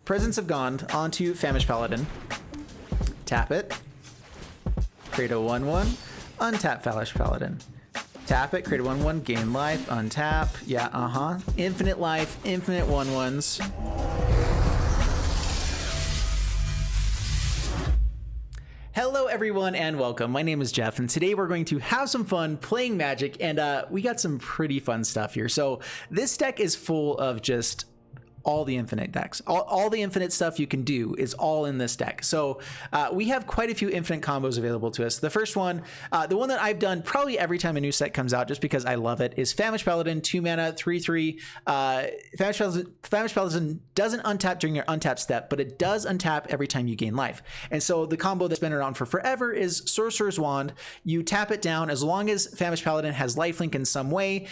Presence of Gond onto Famished Paladin. Tap it. Create a 1/1. Untap Famished Paladin. Tap it, create a 1/1, gain life, untap. Yeah, Infinite life, infinite 1/1s. Hello everyone and welcome. My name is Jeff and today we're going to have some fun playing Magic and we got some pretty fun stuff here. So this deck is full of just all the infinite decks. All the infinite stuff you can do is all in this deck. So we have quite a few infinite combos available to us. The first one, the one that I've done probably every time a new set comes out just because I love it, is Famished Paladin, 2 mana, 3/3. Famished Paladin doesn't untap during your untap step, but it does untap every time you gain life. And so the combo that's been around for forever is Sorcerer's Wand. You tap it down as long as Famished Paladin has lifelink in some way.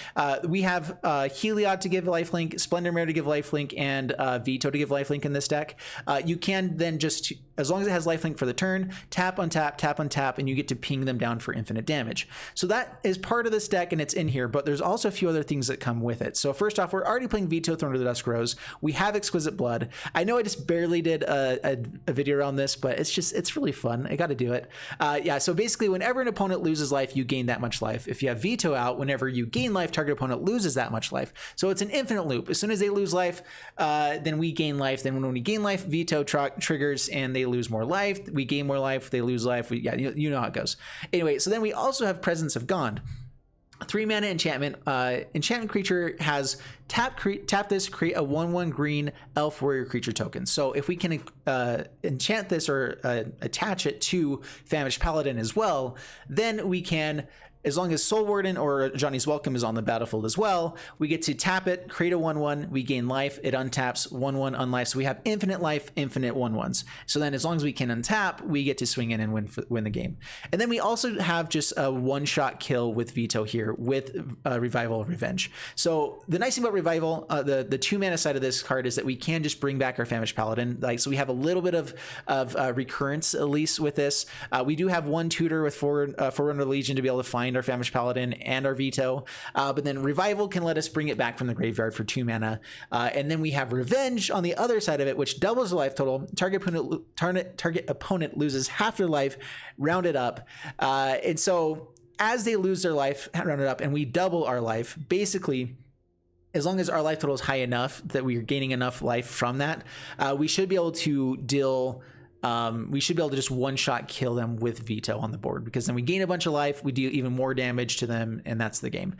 We have Heliod to give lifelink, Splendor Mare to give lifelink, and Veto to give lifelink in this deck. You can then just, as long as it has lifelink for the turn, tap, untap, and you get to ping them down for infinite damage. So that is part of this deck and it's in here, but there's also a few other things that come with it. So first off, we're already playing Veto, Throne of the Dusk Rose. We have Exquisite Blood. I know I just barely did a video around this, but it's really fun. I got to do it. Yeah, so basically whenever an opponent loses life, you gain that much life. If you have Veto out, whenever you gain life, target opponent loses that much life. So it's an infinite loop. As soon as they lose life, then we gain life. Then when we gain life, Veto triggers and they lose more life. We gain more life, they lose life. Yeah, you know how it goes. Anyway, so then we also have Presence of Gond. 3 mana enchantment. Enchantment creature has tap this, create a 1/1 green elf warrior creature token. So if we can enchant this or attach it to Famished Paladin as well, then we can, as long as Soul Warden or Johnny's Welcome is on the battlefield as well, we get to tap it, create a 1/1, we gain life, it untaps, 1/1 unlife, so we have infinite life, infinite 1/1s. So then as long as we can untap, we get to swing in and win the game. And then we also have just a one-shot kill with Veto here with Revival of Revenge. So the nice thing about Revival, the 2 mana side of this card is that we can just bring back our Famished Paladin. So we have a little bit of recurrence at least with this. We do have one tutor with Forerunner Legion to be able to find our Famished Paladin and our Veto, but then Revival can let us bring it back from the graveyard for 2 mana, and then we have Revenge on the other side of it, which doubles the life total. Target opponent loses half their life, rounded up, and so as they lose their life, rounded up, and we double our life, basically as long as our life total is high enough that we are gaining enough life from that, we should be able to deal we should be able to just one-shot kill them with Veto on the board, because then we gain a bunch of life, we do even more damage to them, and that's the game.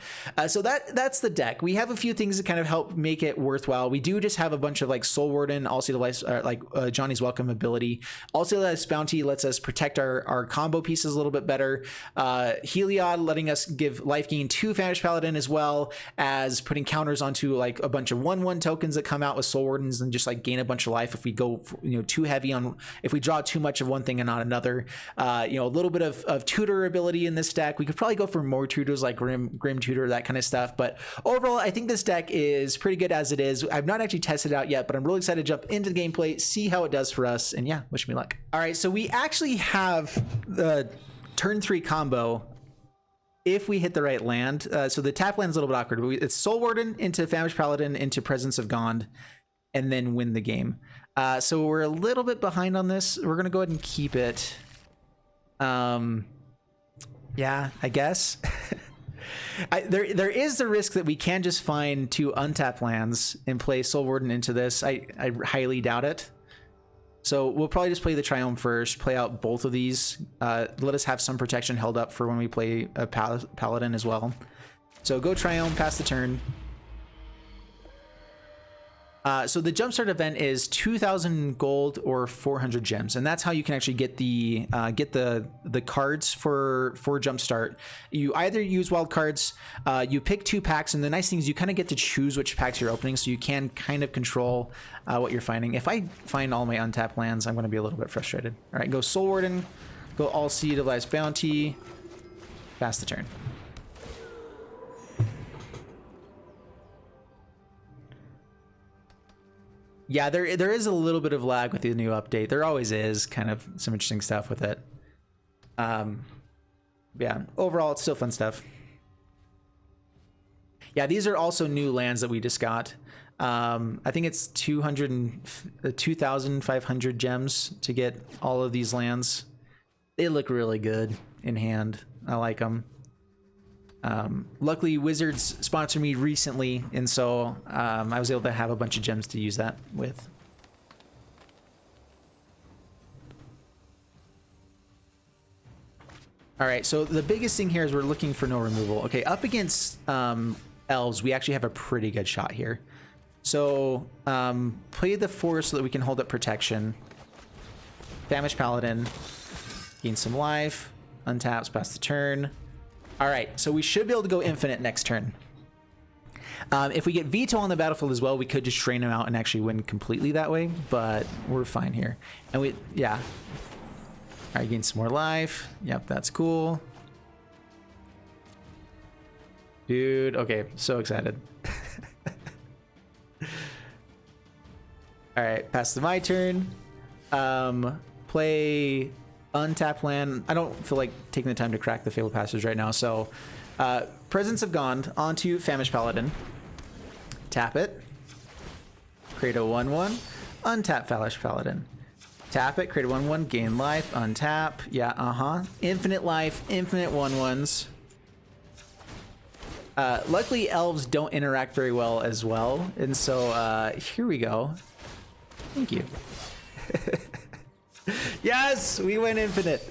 So that's the deck. We have a few things that kind of help make it worthwhile. We do just have a bunch of like Soul Warden, also the Johnny's Welcome ability. Also, that Bounty lets us protect our combo pieces a little bit better. Heliod letting us give life gain to Famished Paladin, as well as putting counters onto like a bunch of 1/1 tokens that come out with Soul Wardens and just like gain a bunch of life if we go too heavy on, if we draw too much of one thing and not another. A little bit of tutor ability in this deck. We could probably go for more tutors like Grim Tutor, that kind of stuff. But overall, I think this deck is pretty good as it is. I've not actually tested it out yet, but I'm really excited to jump into the gameplay, see how it does for us, and yeah, wish me luck. All right, so we actually have the turn 3 combo if we hit the right land. So the tap land's a little bit awkward. It's Soul Warden into Famished Paladin into Presence of Gond, and then win the game. So we're a little bit behind on this. We're gonna go ahead and keep it. Yeah, I guess. There is the risk that we can just find 2 untapped lands and play Soul Warden into this. I highly doubt it. So we'll probably just play the Triumph first, play out both of these. Let us have some protection held up for when we play a Paladin as well. So go Triumph, pass the turn. So the Jumpstart event is 2,000 gold or 400 gems, and that's how you can actually get the cards for Jumpstart. You either use wild cards, you pick 2 packs, and the nice thing is you kind of get to choose which packs you're opening, so you can kind of control what you're finding. If I find all my untapped lands, I'm going to be a little bit frustrated. All right, go Soul Warden, go All Seed of Life's Bounty, pass the turn. Yeah, there is a little bit of lag with the new update. There always is, kind of some interesting stuff with it. Yeah, overall, it's still fun stuff. Yeah, these are also new lands that we just got. I think it's 2,500 gems to get all of these lands. They look really good in hand. I like them. Luckily, Wizards sponsored me recently, and so I was able to have a bunch of gems to use that with. All right, so the biggest thing here is we're looking for no removal. Okay, up against Elves, we actually have a pretty good shot here. So play the forest so that we can hold up protection. Famished Paladin, gain some life, untaps, pass the turn. All right, so we should be able to go infinite next turn. If we get veto on the battlefield as well, we could just drain him out and actually win completely that way, but we're fine here. And yeah. All right, gain some more life. Yep, that's cool. Dude, okay, so excited. All right, pass to my turn. Play untap land. I don't feel like taking the time to crack the Fabled Passage right now, so Presence of Gond onto Famished Paladin. Tap it. Create a 1/1. Untap Famished Paladin. Tap it, create a 1/1, gain life, untap. Yeah, infinite life, infinite 1/1s. Luckily, Elves don't interact very well as well, and so here we go. Thank you. Yes, we went infinite.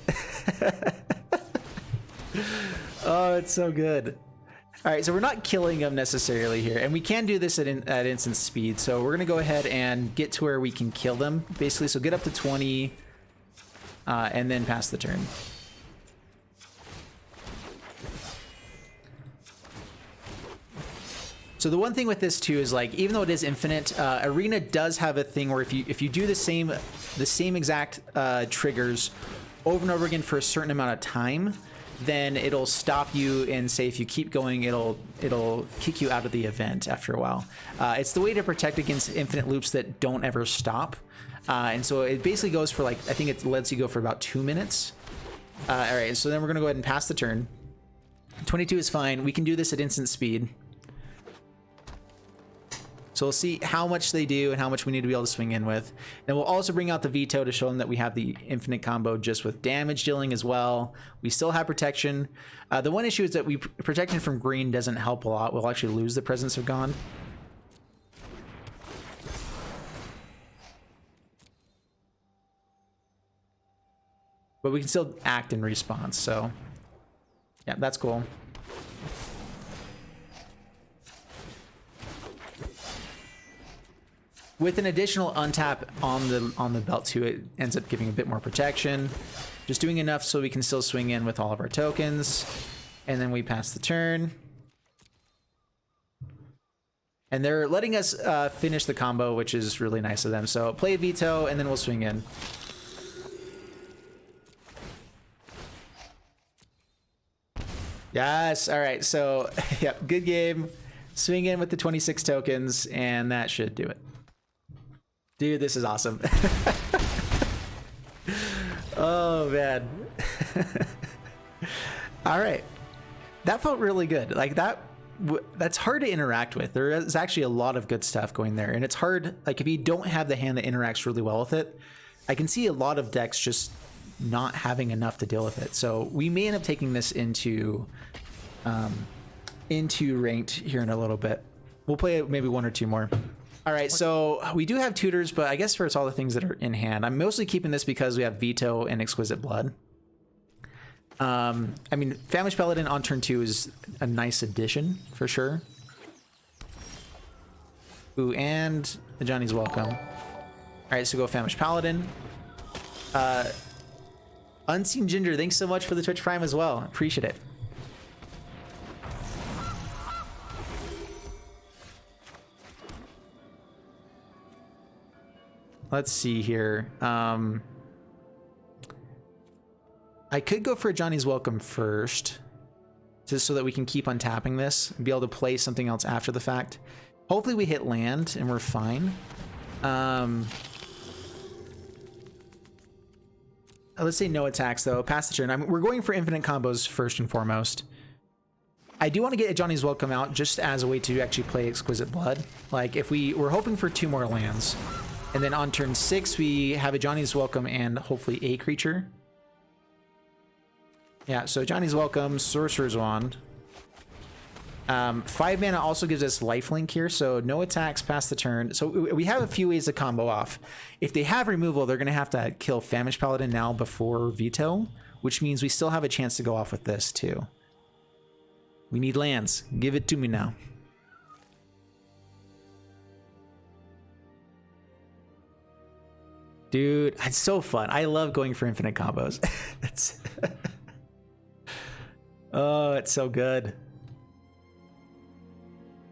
Oh, it's so good. All right, so we're not killing them necessarily here, and we can do this at instant speed. So we're gonna go ahead and get to where we can kill them, basically. So get up to 20, and then pass the turn. So the one thing with this too is, like, even though it is infinite, Arena does have a thing where if you do the same exact triggers over and over again for a certain amount of time, then it'll stop you, and say if you keep going, it'll kick you out of the event after a while. It's the way to protect against infinite loops that don't ever stop. And so it basically goes for, like, I think it lets you go for about 2 minutes. All right, so then we're gonna go ahead and pass the turn. 22 is fine. We can do this at instant speed. So we'll see how much they do and how much we need to be able to swing in with. And we'll also bring out the veto to show them that we have the infinite combo just with damage dealing as well. We still have protection. The one issue is that protection from green doesn't help a lot. We'll actually lose the Presence of Gond. But we can still act in response, so yeah, that's cool. With an additional untap on the belt too, it ends up giving a bit more protection. Just doing enough so we can still swing in with all of our tokens. And then we pass the turn. And they're letting us finish the combo, which is really nice of them. So play a veto, and then we'll swing in. Yes, all right, so yeah, good game. Swing in with the 26 tokens, and that should do it. Dude, this is awesome. Oh, man. All right. That felt really good. Like, that's hard to interact with. There is actually a lot of good stuff going there. And it's hard, like, if you don't have the hand that interacts really well with it, I can see a lot of decks just not having enough to deal with it. So we may end up taking this into ranked here in a little bit. We'll play maybe 1 or 2 more. All right, so we do have tutors, but I guess for it's all the things that are in hand. I'm mostly keeping this because we have Veto and Exquisite Blood. I mean, Famished Paladin on turn 2 is a nice addition for sure. Ooh, and the Johnny's welcome. All right, so go Famished Paladin. Unseen Ginger, thanks so much for the Twitch Prime as well. Appreciate it. Let's see here. I could go for a Johnny's Welcome first, just so that we can keep on tapping this and be able to play something else after the fact. Hopefully we hit land and we're fine. Let's say no attacks though. Pass the turn. We're going for infinite combos first and foremost. I do want to get a Johnny's Welcome out just as a way to actually play Exquisite Blood. Like if we're hoping for 2 more lands, and then on turn 6 we have a Johnny's Welcome and hopefully a creature. Yeah, so Johnny's Welcome, Sorcerer's Wand. 5 mana also gives us lifelink here, so no attacks past the turn. So we have a few ways to combo off. If they have removal, they're going to have to kill Famished Paladin now before Veto, which means we still have a chance to go off with this too. We need lands. Give it to me now. Dude, it's so fun. I love going for infinite combos. It's oh, it's so good.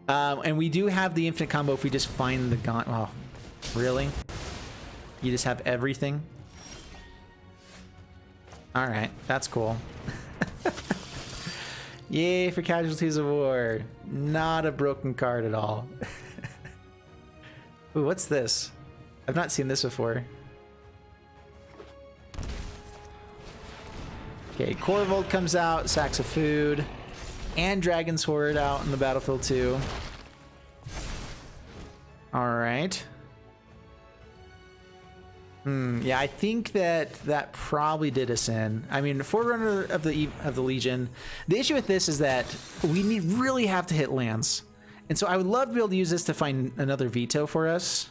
And we do have the infinite combo if we just find the gaunt. Oh, really? You just have everything? All right, that's cool. Yay for Casualties of War. Not a broken card at all. Ooh, what's this? I've not seen this before. Okay, Corvold comes out, sacks of food, and Dragon's Horde out in the battlefield too. All right. Yeah, I think that probably did us in. I mean, Forerunner of the Legion. The issue with this is that we really have to hit lands, and so I would love to be able to use this to find another veto for us.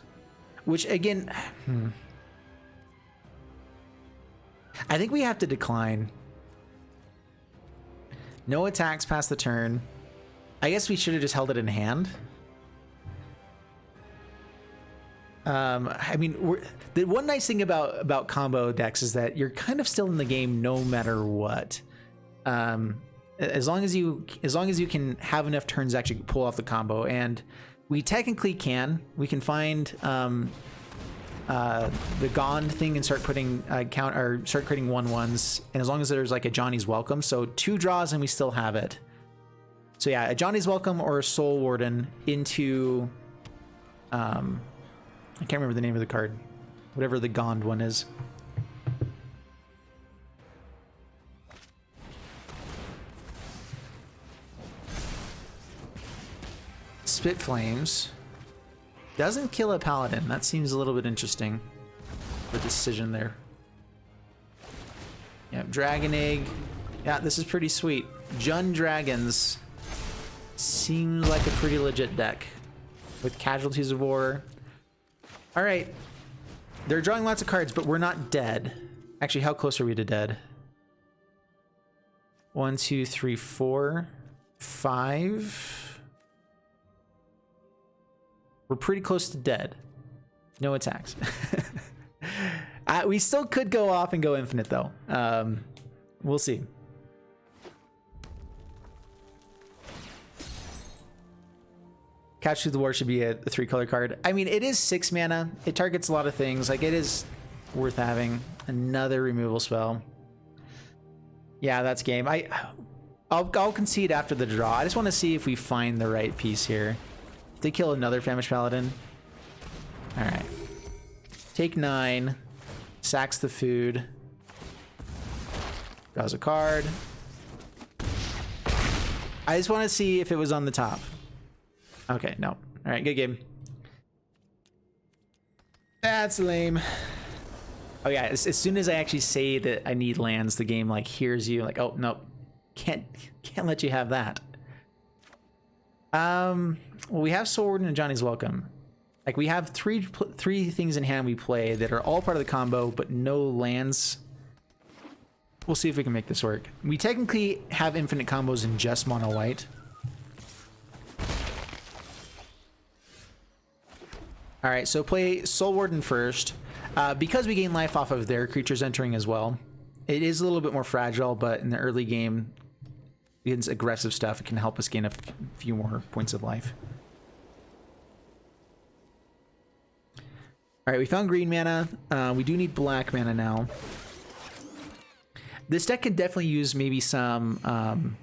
Which again, I think we have to decline. No attacks past the turn. I guess we should have just held it in hand. I mean, the one nice thing about combo decks is that you're kind of still in the game no matter what. As long as you can have enough turns to actually pull off the combo, and we technically can. We can find the Gond thing and start putting start creating 1/1s, and as long as there's like a Johnny's Welcome, so 2 draws and we still have it. So yeah, a Johnny's Welcome or a Soul Warden into I can't remember the name of the card. Whatever the Gond one is. Spit Flames. Doesn't kill a Paladin. That seems a little bit interesting. The decision there. Yeah, Dragon Egg. Yeah, this is pretty sweet. Jund Dragons. Seems like a pretty legit deck. With Casualties of War. Alright. They're drawing lots of cards, but we're not dead. Actually, how close are we to dead? 1, 2, 3, 4, 5. We're pretty close to dead. No attacks. We still could go off and go infinite, though. We'll see. Catch Through the War should be a 3-color card. I mean, it is 6 mana. It targets a lot of things. Like, it is worth having. Another removal spell. Yeah, that's game. I'll concede after the draw. I just want to see if we find the right piece here. If they kill another Famished Paladin. All right. Take 9. Sacks the food. Draws a card. I just want to see if it was on the top. Okay, no. All right, good game. That's lame. Oh yeah, as soon as I actually say that I need lands, the game like hears you, like, oh no, can't let you have that. Well, we have Soul Warden and Johnny's Welcome. Like, we have three things in hand we play that are all part of the combo, but no lands. We'll see if we can make this work. We technically have infinite combos in just mono white. All right, so play Soul Warden first. Because we gain life off of their creatures entering as well, it is a little bit more fragile, but in the early game, against aggressive stuff, it can help us gain a few more points of life. All right, we found green mana. We do need black mana now. This deck could definitely use maybe some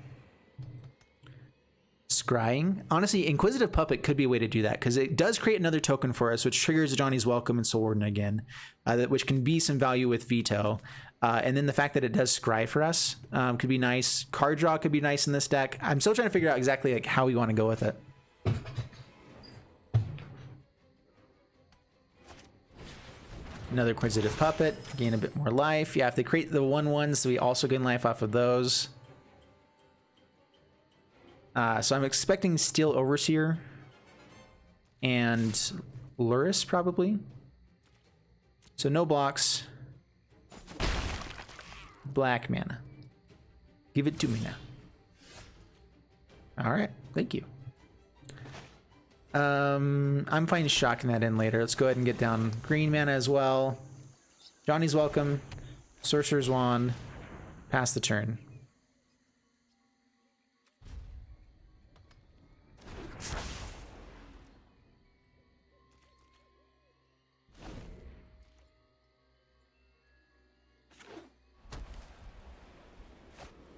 scrying. Honestly, Inquisitive Puppet could be a way to do that because it does create another token for us, which triggers Johnny's Welcome and Soul Warden again, which can be some value with Veto. And then the fact that it does scry for us could be nice. Card draw could be nice in this deck. I'm still trying to figure out exactly like how we want to go with it. Another Inquisitive Puppet, gain a bit more life. Yeah, if they create the 1/1s, we also gain life off of those. So I'm expecting Steel Overseer and Luris probably. So no blocks. Black mana. Give it to me now. All right, thank you. I'm fine shocking that in later. Let's go ahead and get down green mana as well. Johnny's Welcome, Sorcerer's Wand, pass the turn.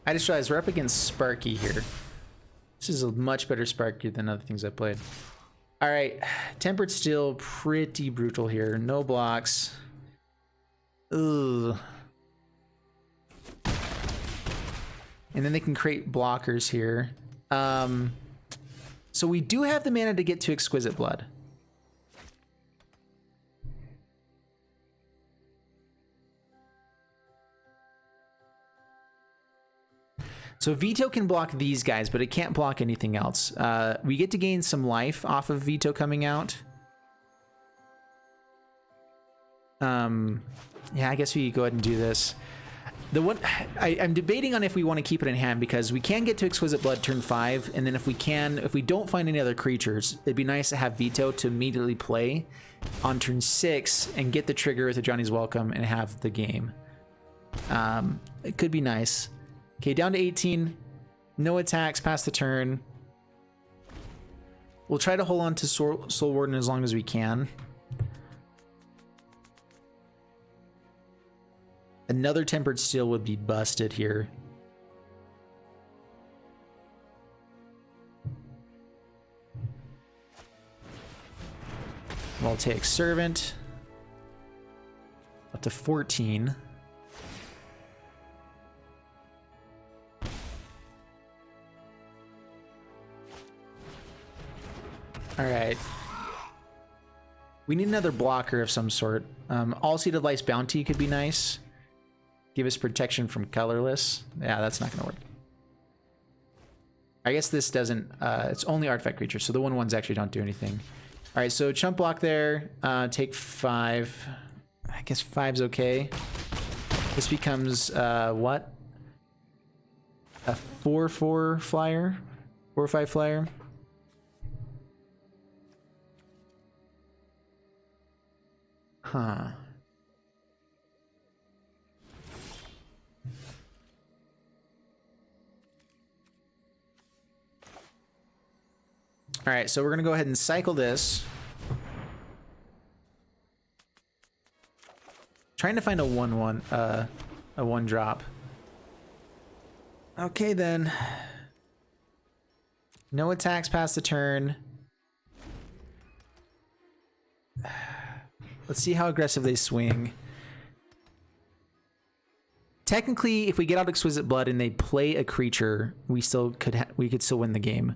I just realized we're up against Sparky here. This is a much better Sparky than other things I played. All right, Tempered Steel, pretty brutal here. No blocks. Ugh. And then they can create blockers here. So we do have the mana to get to Exquisite Blood. So Veto can block these guys, but it can't block anything else. We get to gain some life off of Veto coming out. Yeah, I guess we go ahead and do this. The one I'm debating on if we want to keep it in hand because we can get to Exquisite Blood turn 5, and then if we don't find any other creatures, it'd be nice to have Veto to immediately play on turn 6 and get the trigger with a Johnny's Welcome and have the game. It could be nice. Okay, down to 18. No attacks past the turn. We'll try to hold on to Soul Warden as long as we can. Another Tempered Steel would be busted here. We'll take Servant. Up to 14. All right. We need another blocker of some sort. All-Seated Life's Bounty could be nice. Give us protection from colorless. Yeah, that's not going to work. I guess this doesn't... it's only artifact creatures, so the 1/1s actually don't do anything. All right, so chump block there. Take 5. I guess 5's okay. This becomes, what? A 4/4 flyer? 4/5 flyer? Huh. All right, so we're gonna go ahead and cycle this. Trying to find a 1/1, a 1-drop. Okay then. No attacks past the turn. Let's see how aggressive they swing. Technically, if we get out Exquisite Blood and they play a creature, we could still win the game.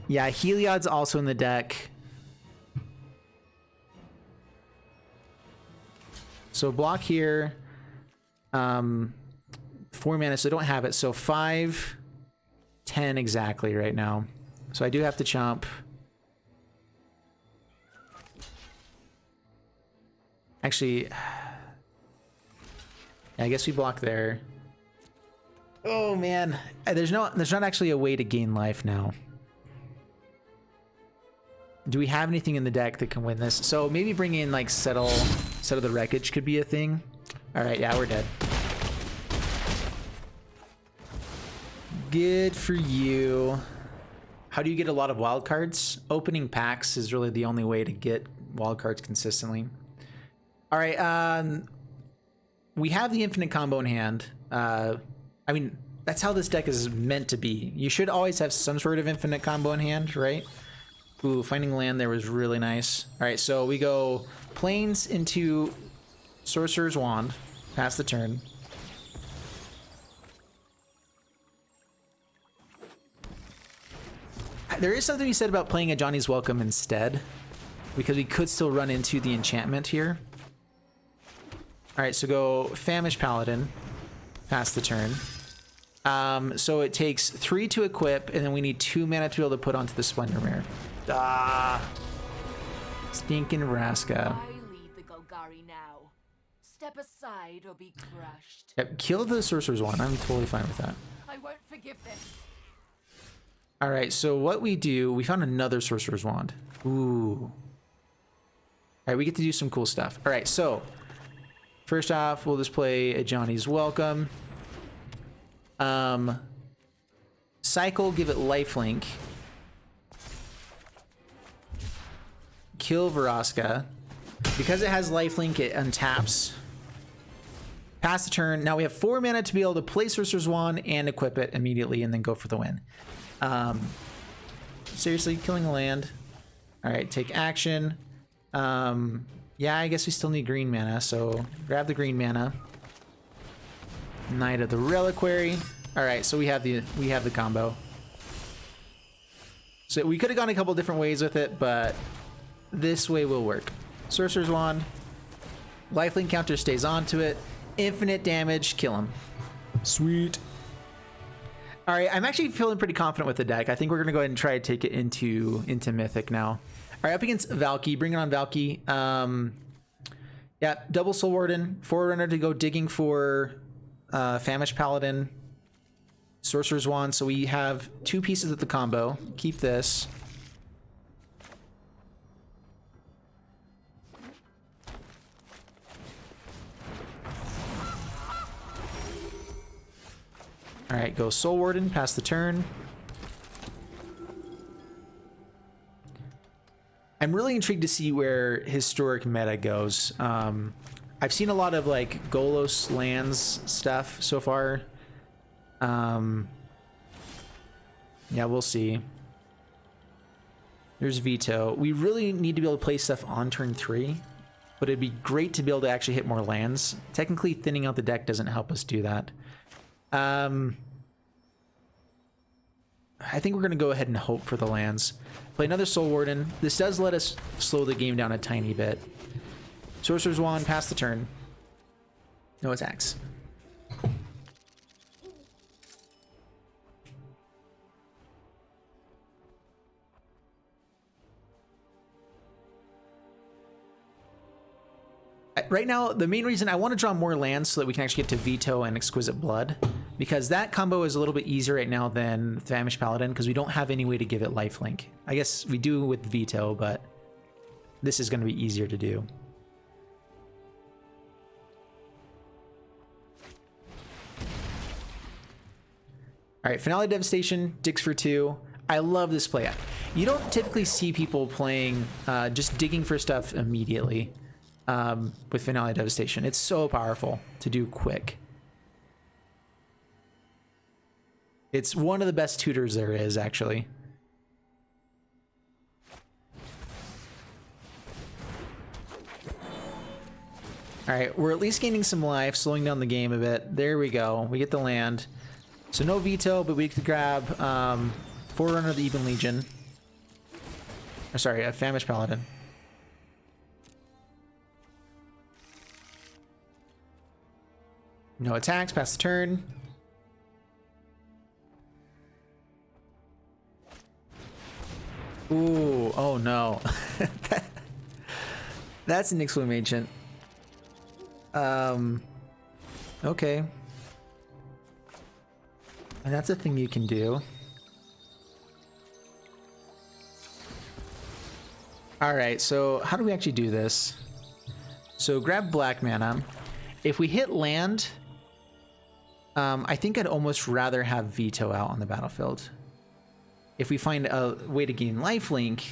Yeah, Heliod's also in the deck. So block here. 4 mana, so I don't have it. So 5, 10 exactly right now. So I do have to chomp. Actually, I guess we block there. Oh man, there's not actually a way to gain life now. Do we have anything in the deck that can win this? So maybe bring in like Settle the Wreckage could be a thing. All right, yeah, we're dead. Good for you. How do you get a lot of wild cards? Opening packs is really the only way to get wild cards consistently. All right, we have the infinite combo in hand. I mean, that's how this deck is meant to be. You should always have some sort of infinite combo in hand, right? Ooh, finding land there was really nice. All right, so we go Plains into Sorcerer's Wand, pass the turn. There is something we said about playing a Johnny's Welcome instead, because we could still run into the enchantment here. All right, so go Famished Paladin, pass the turn. So it takes 3 to equip, and then we need 2 mana to be able to put onto the Splendor Mare. Ah, stinking Vraska. I lead the Golgari now. Step aside or be crushed. Yep, kill the Sorcerer's Wand. I'm totally fine with that. I won't forgive this. All right, so what we do, we found another Sorcerer's Wand. Ooh. All right, we get to do some cool stuff. All right, so first off, we'll just play a Johnny's Welcome. Cycle, give it lifelink. Kill Vraska. Because it has lifelink, it untaps. Pass the turn. Now we have 4 mana to be able to play Sorcerer's Wand and equip it immediately and then go for the win. Seriously, killing a land. All right, take action. Yeah, I guess we still need green mana, so grab the green mana. Knight of the Reliquary. All right, so we have the combo. So we could have gone a couple different ways with it, but this way will work. Sorcerer's Wand. Lifelink counter stays onto it. Infinite damage, kill him. Sweet. All right, I'm actually feeling pretty confident with the deck. I think we're gonna go ahead and try to take it into Mythic now. All right, up against Valky, bring it on Valky. Yeah, double Soul Warden, Forerunner to go digging for Famished Paladin, Sorcerer's Wand. So we have 2 pieces of the combo. Keep this. All right, go Soul Warden, pass the turn. I'm really intrigued to see where historic meta goes. I've seen a lot of like Golos lands stuff so far. Yeah, we'll see. There's Veto. We really need to be able to play stuff on turn 3, but it'd be great to be able to actually hit more lands. Technically, thinning out the deck doesn't help us do that. I think we're going to go ahead and hope for the lands. Play another Soul Warden. This does let us slow the game down a tiny bit. Sorcerer's Wand, pass the turn. No attacks. Right now, the main reason I want to draw more lands so that we can actually get to Veto and Exquisite Blood, because that combo is a little bit easier right now than Famished Paladin because we don't have any way to give it lifelink. I guess we do with Veto, but this is going to be easier to do. All right, Finale Devastation, digs for 2. I love this play. You don't typically see people playing just digging for stuff immediately. With Finale Devastation. It's so powerful to do quick. It's one of the best tutors there is, actually. All right, we're at least gaining some life, slowing down the game a bit. There we go. We get the land. So no Veto, but we could grab Forerunner of the Even Legion. Or sorry, a Famished Paladin. No attacks, pass the turn. Ooh, oh no. That's an Ixalim Ancient. Okay. And that's a thing you can do. Alright, so how do we actually do this? So grab black mana. If we hit land, I think I'd almost rather have Veto out on the battlefield. If we find a way to gain lifelink,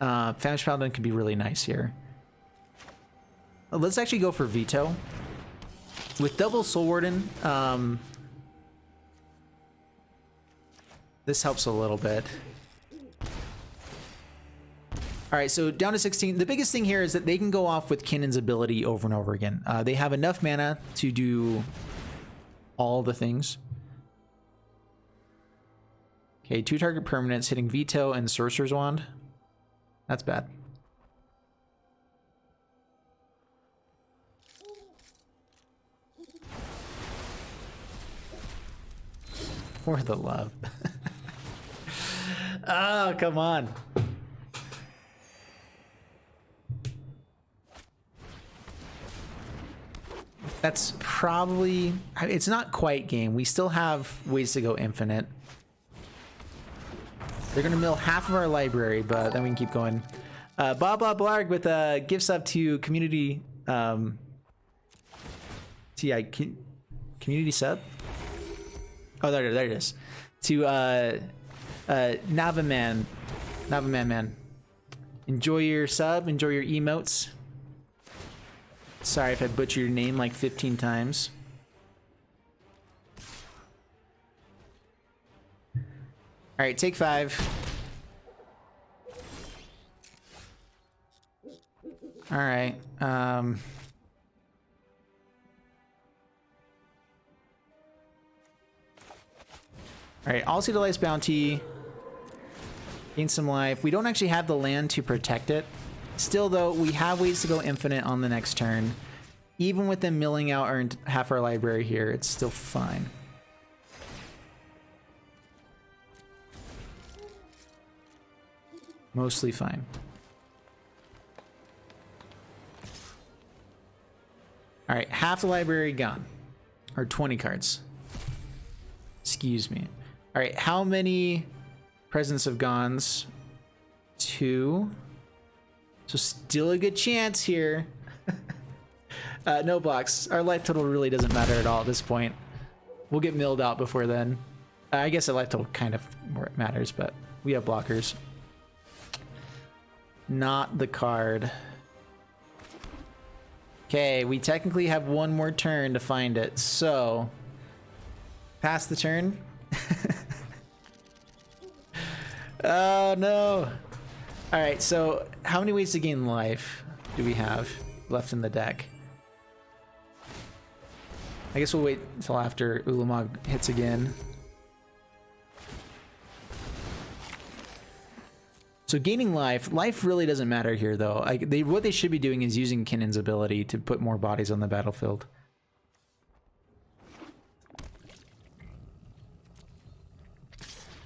Famished Paladin could be really nice here. Let's actually go for Veto. With double Soul Warden, This helps a little bit. All right, so down to 16. The biggest thing here is that they can go off with Kinnan's ability over and over again. They have enough mana to do all the things. Okay, 2 target permanents hitting Veto and Sorcerer's Wand. That's bad. For the love. Oh, come on. That's probably... It's not quite game. We still have ways to go infinite. They're going to mill half of our library, but then we can keep going. Blah, blah, blarg with a gift sub to community... community sub? Oh, there it is. To Navaman. Navaman man. Enjoy your sub. Enjoy your emotes. Sorry if I butchered your name like 15 times. All right, take 5. All right. All right, I'll see the Lice Bounty. Gain some life. We don't actually have the land to protect it. Still, though, we have ways to go infinite on the next turn. Even with them milling out half our library here, it's still fine. Mostly fine. All right, half the library gone. Or 20 cards. Excuse me. All right, how many Presence of Gons? 2. So still a good chance here. No blocks. Our life total really doesn't matter at all at this point. We'll get milled out before then. I guess the life total kind of matters, but we have blockers. Not the card. Okay, we technically have one more turn to find it, so... Pass the turn. Oh no. All right, so how many ways to gain life do we have left in the deck? I guess we'll wait until after Ulamog hits again. So gaining life really doesn't matter here though. What they should be doing is using Kinnan's ability to put more bodies on the battlefield.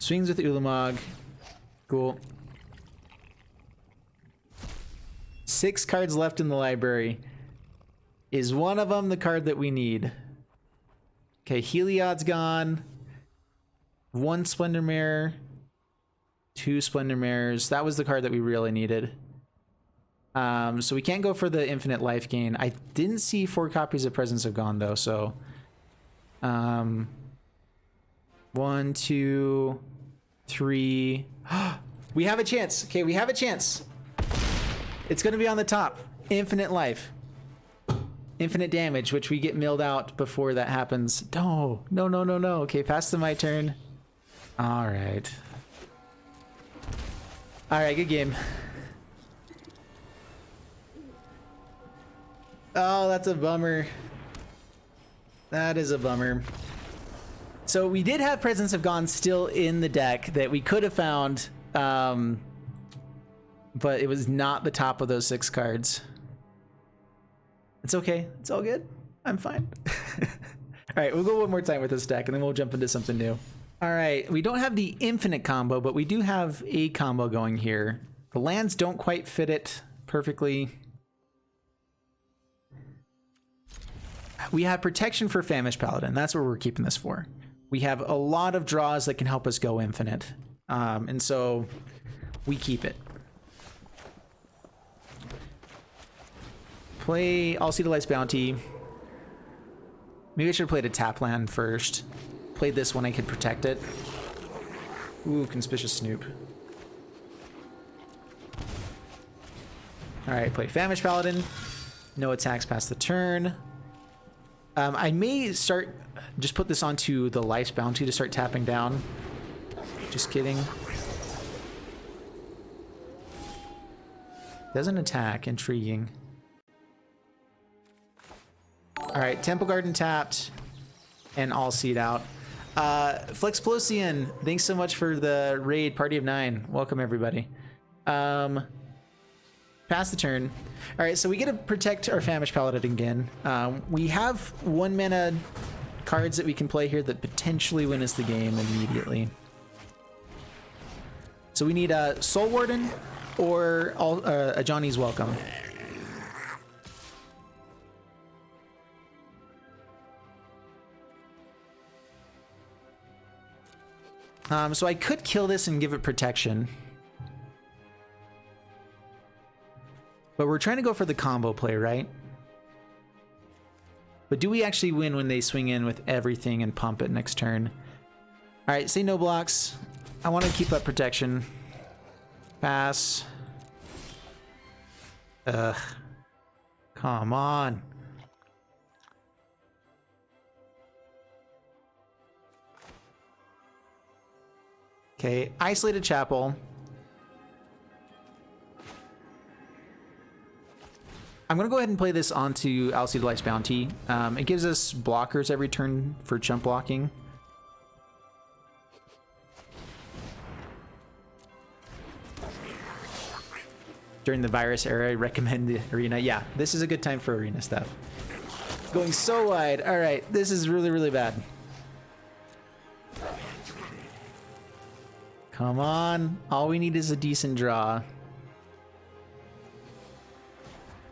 Swings with Ulamog. Cool. 6 cards left in the library. Is one of them the card that we need? Okay, Heliod's gone. 1 Splendor Mare. 2 Splendor Mares. That was the card that we really needed. So we can't go for the infinite life gain. I didn't see 4 copies of Presence of Gone though, so... 1, 2, 3... We have a chance. Okay, we have a chance. It's going to be on the top. Infinite life. Infinite damage, which we get milled out before that happens. No. Okay, pass to my turn. All right. All right, good game. Oh, that's a bummer. That is a bummer. So we did have Presence of Gone still in the deck that we could have found, but it was not the top of those 6 cards. It's okay. It's all good. I'm fine. All right, we'll go one more time with this deck, and then we'll jump into something new. All right, we don't have the infinite combo, but we do have a combo going here. The lands don't quite fit it perfectly. We have protection for Famished Paladin. That's what we're keeping this for. We have a lot of draws that can help us go infinite. And so we keep it. Play I'll See the Lights Bounty. Maybe I should have played a tap land first. Played this when I could protect it. Ooh, Conspicuous Snoop. Alright, play Famished Paladin. No attacks past the turn. I may just put this onto the Life's Bounty to start tapping down. Just kidding. Doesn't attack. Intriguing. Alright, Temple Garden tapped. And all seed out. Flexplosian, thanks so much for the raid, Party of 9. Welcome, everybody. Pass the turn. Alright, so we get to protect our Famished Paladin again. We have 1 mana cards that we can play here that potentially win us the game immediately. So we need a Soul Warden or a Johnny's Welcome. So I could kill this and give it protection. But we're trying to go for the combo play, right? But do we actually win when they swing in with everything and pump it next turn? All right, say no blocks. I want to keep up protection. Pass. Ugh. Come on. Okay, Isolated Chapel. I'm going to go ahead and play this onto Alcide Life's Bounty. It gives us blockers every turn for jump blocking. During the virus era, I recommend the arena. Yeah, this is a good time for arena stuff. Going so wide. All right, this is really, really bad. Come on. All we need is a decent draw.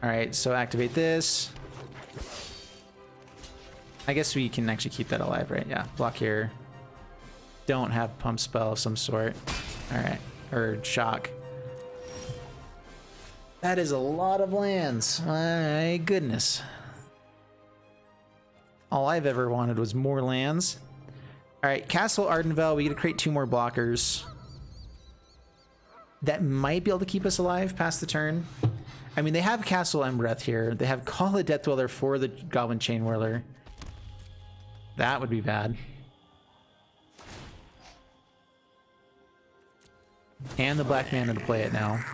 All right, so activate this. I guess we can actually keep that alive, right? Yeah, block here. Don't have pump spell of some sort. All right, or shock. That is a lot of lands. My goodness. All I've ever wanted was more lands. All right, Castle Ardenvel. We get to create 2 more blockers. That might be able to keep us alive past the turn. I mean, they have Castle Embereth here. They have Call the Death Dweller for the Goblin Chain Whirler. That would be bad. And the black mana to play it now.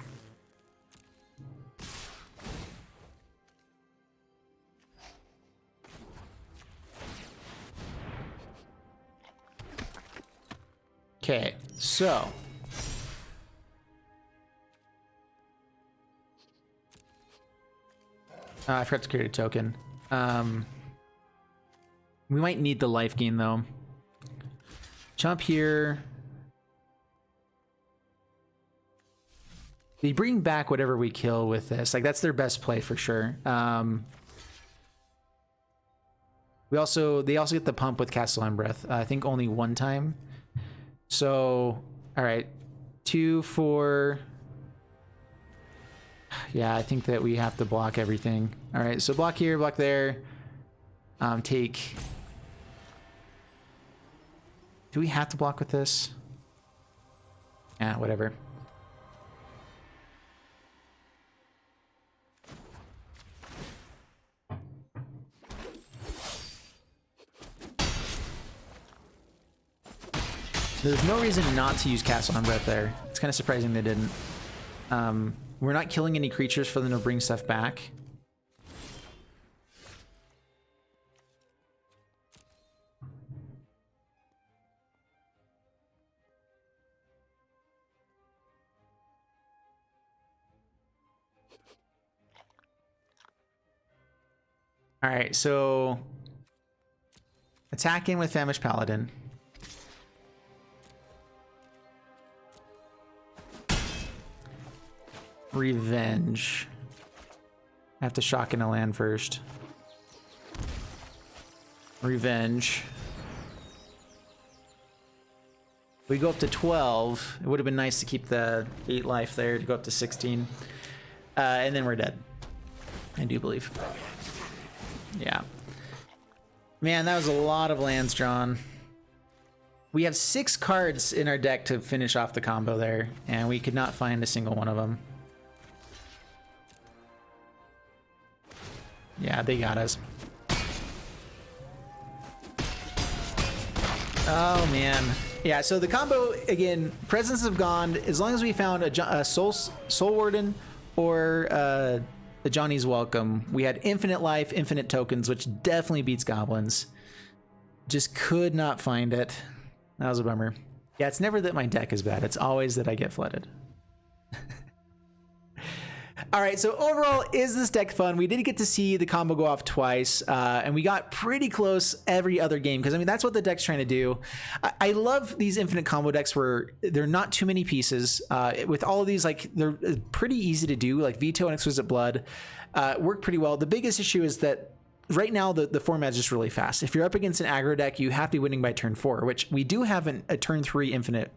Okay, so I forgot to create a token. We might need the life gain though. Jump here. They bring back whatever we kill with this. Like, that's their best play for sure. They also get the pump with Castle Embereth. I think only 1 time. So, all right, 2, 4. Yeah, I think that we have to block everything. All right, so block here, block there. Take. Do we have to block with this? Yeah, whatever. There's no reason not to use Castle Embereth there. It's kind of surprising they didn't. We're not killing any creatures for them to bring stuff back. All right, so attacking with Famished Paladin. Revenge. I have to shock in a land first. Revenge. We go up to 12. It would have been nice to keep the 8 life there to go up to 16. And then we're dead. I do believe. Yeah. Man, that was a lot of lands drawn. We have 6 cards in our deck to finish off the combo there, and we could not find a single one of them. Yeah, they got us. Oh man, Yeah, so the combo, again, Presence of God, as long as we found a Soul Warden or a Johnny's Welcome, we had infinite life, infinite tokens, which definitely beats Goblins. Just could not find it. That was a bummer. Yeah, it's never that my deck is bad. It's always that I get flooded. All right, so overall, is this deck fun? We did get to see the combo go off twice, and we got pretty close every other game, because I mean, that's what the deck's trying to do. I love these infinite combo decks where they're not too many pieces. With all of these, like, they're pretty easy to do, like Veto and Exquisite Blood work pretty well. The biggest issue is that right now the format is just really fast. If you're up against an aggro deck, you have to be winning by turn 4, which we do have a turn 3 infinite,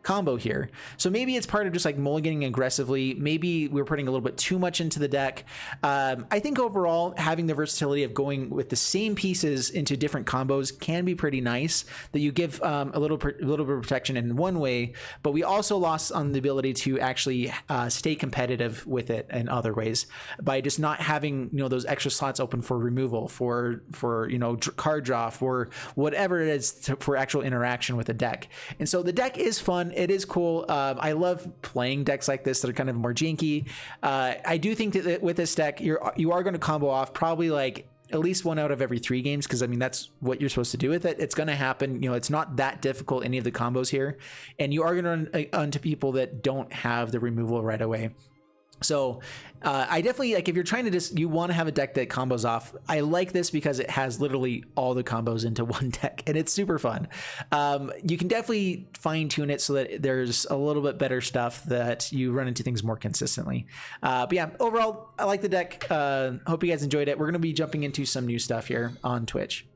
combo here. So maybe it's part of just like mulliganing aggressively. Maybe we're putting a little bit too much into the deck. I think overall, having the versatility of going with the same pieces into different combos can be pretty nice. That you give a little bit of protection in one way, but we also lost on the ability to actually stay competitive with it in other ways by just not having those extra slots open for removal, for card draw, for whatever it is for actual interaction with the deck. And so the deck is fun. It is cool. I love playing decks like this that are kind of more janky. I do think that with this deck, you are going to combo off probably like at least 1 out of every 3 games, because I mean that's what you're supposed to do with it. It's going to happen. It's not that difficult, any of the combos here, and you are going to run onto people that don't have the removal right away. So I definitely, like, if you're trying to you want to have a deck that combos off, I like this because it has literally all the combos into one deck, and it's super fun. You can definitely fine tune it so that there's a little bit better stuff, that you run into things more consistently. But yeah, overall, I like the deck. Hope you guys enjoyed it. We're going to be jumping into some new stuff here on Twitch.